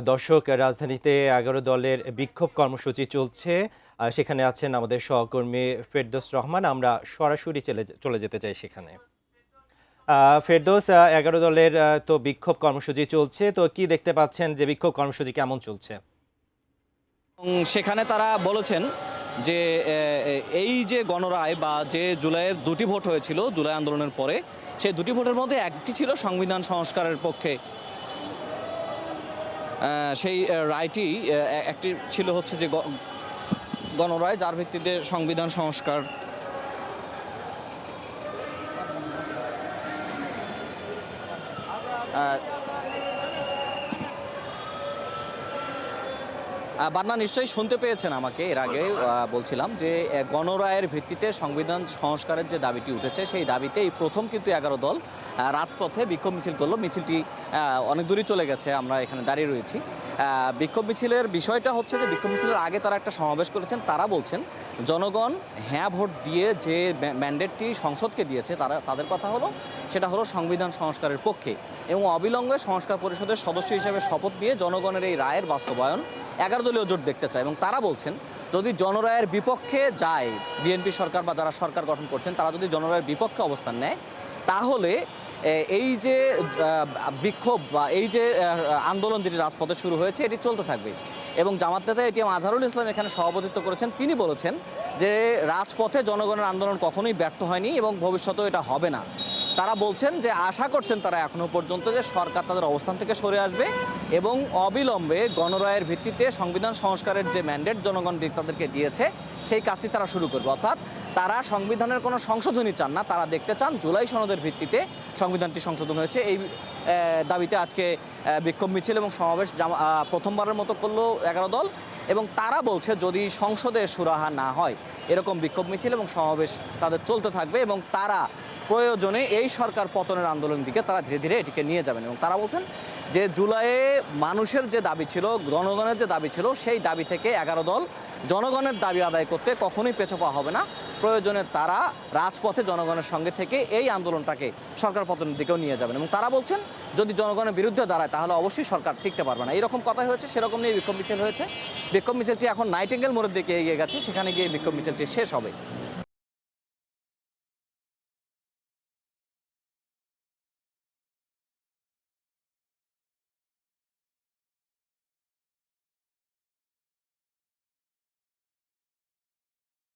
দর্শক, রাজধানীতে ১১ দলের বিক্ষোভ কর্মসূচি চলছে। সেখানে আছেন আমাদের সহকর্মী ফেরদৌস রহমান। আমরা সরাসরি চলে যেতে চাই সেখানে। ফেরদৌস, ১১ দলের তো বিক্ষোভ কর্মসূচি চলছে। তো কি দেখতে পাচ্ছেন যে বিক্ষোভ কর্মসূচি কেমন চলছে? সেখানে তারা বলেছেন যে এই যে গণরায় বা যে জুলাইয়ের দুটি ভোট হয়েছিল জুলাই আন্দোলনের পরে, সেই দুটি ভোটের মধ্যে একটি ছিল সংবিধান সংস্কারের পক্ষে। সেই রায়টি একটি ছিল হচ্ছে যে গণরায়, যার ভিত্তিতে সংবিধান সংস্কার বান্না নিশ্চয়ই শুনতে পেয়েছেন আমাকে। এর আগে বলছিলাম যে গণরায়ের ভিত্তিতে সংবিধান সংস্কারের যে দাবিটি উঠেছে, সেই দাবিতে এই প্রথম কিন্তু ১১ দল রাজপথে বিক্ষোভ মিছিল করলো। মিছিলটি অনেক দূরই চলে গেছে, আমরা এখানে দাঁড়িয়ে রয়েছি। বিক্ষোভ মিছিলের বিষয়টা হচ্ছে যে বিক্ষোভ মিছিলের আগে তারা একটা সমাবেশ করেছেন। তারা বলছেন জনগণ হ্যাঁ ভোট দিয়ে যে ম্যান্ডেটটি সংসদকে দিয়েছে, তাদের কথা হলো সেটা হলো সংবিধান সংস্কারের পক্ষে, এবং অবিলম্বে সংস্কার পরিষদের সদস্য হিসেবে শপথ নিয়ে জনগণের এই রায়ের বাস্তবায়ন ১১ দলীয় জোট দেখতে চায়। এবং তারা বলছেন যদি জনরায়ের বিপক্ষে যায় বিএনপি সরকার বা যারা সরকার গঠন করছেন, তারা যদি জনরায়ের বিপক্ষে অবস্থান নেয়, তাহলে এই যে বিক্ষোভ বা এই যে আন্দোলন যেটি রাজপথে শুরু হয়েছে, এটি চলতে থাকবে। এবং জামাত নেতা এটিএম আজহারুল ইসলাম এখানে সভাপতিত্ব করেছেন। তিনি বলেছেন যে রাজপথে জনগণের আন্দোলন কখনোই ব্যর্থ হয়নি এবং ভবিষ্যতেও এটা হবে না। তারা বলছেন যে আশা করছেন তারা এখনও পর্যন্ত যে সরকার তাদের অবস্থান থেকে সরে আসবে এবং অবিলম্বে গণরায়ের ভিত্তিতে সংবিধান সংস্কারের যে ম্যান্ডেট জনগণ তাদেরকে দিয়েছে, সেই কাজটি তারা শুরু করবে। অর্থাৎ তারা সংবিধানের কোনো সংশোধনী চান না, তারা দেখতে চান জুলাই সনদের ভিত্তিতে সংবিধানটি সংশোধন হয়েছে। এই দাবিতে আজকে বিক্ষোভ মিছিল এবং সমাবেশ প্রথমবারের মতো করলো ১১ দল। এবং তারা বলছে যদি সংসদে সুরাহা না হয়, এরকম বিক্ষোভ মিছিল এবং সমাবেশ তাদের চলতে থাকবে এবং তারা প্রয়োজনে এই সরকার পতনের আন্দোলনের দিকে তারা ধীরে ধীরে এটিকে নিয়ে যাবেন। এবং তারা বলছেন যে জুলাইয়ে মানুষের যে দাবি ছিল, জনগণের যে দাবি ছিল, সেই দাবি থেকে ১১ দল জনগণের দাবি আদায় করতে কখনোই পেছু পা হবে না। প্রয়োজনে তারা রাজপথে জনগণের সঙ্গে থেকে এই আন্দোলনটাকে সরকার পতনের দিকেও নিয়ে যাবেন। এবং তারা বলছেন যদি জনগণের বিরুদ্ধে দাঁড়ায়, তাহলে অবশ্যই সরকার টিকতে পারবে না। এইরকম কথাই হয়েছে, সেরকম নিয়ে বিক্ষোভ মিছিল হয়েছে। বিক্ষোভ মিছিলটি এখন নাইটিঙ্গেল মোড়ের দিকে এগিয়ে গেছে, সেখানে গিয়ে বিক্ষোভ মিছিলটি শেষ হবে।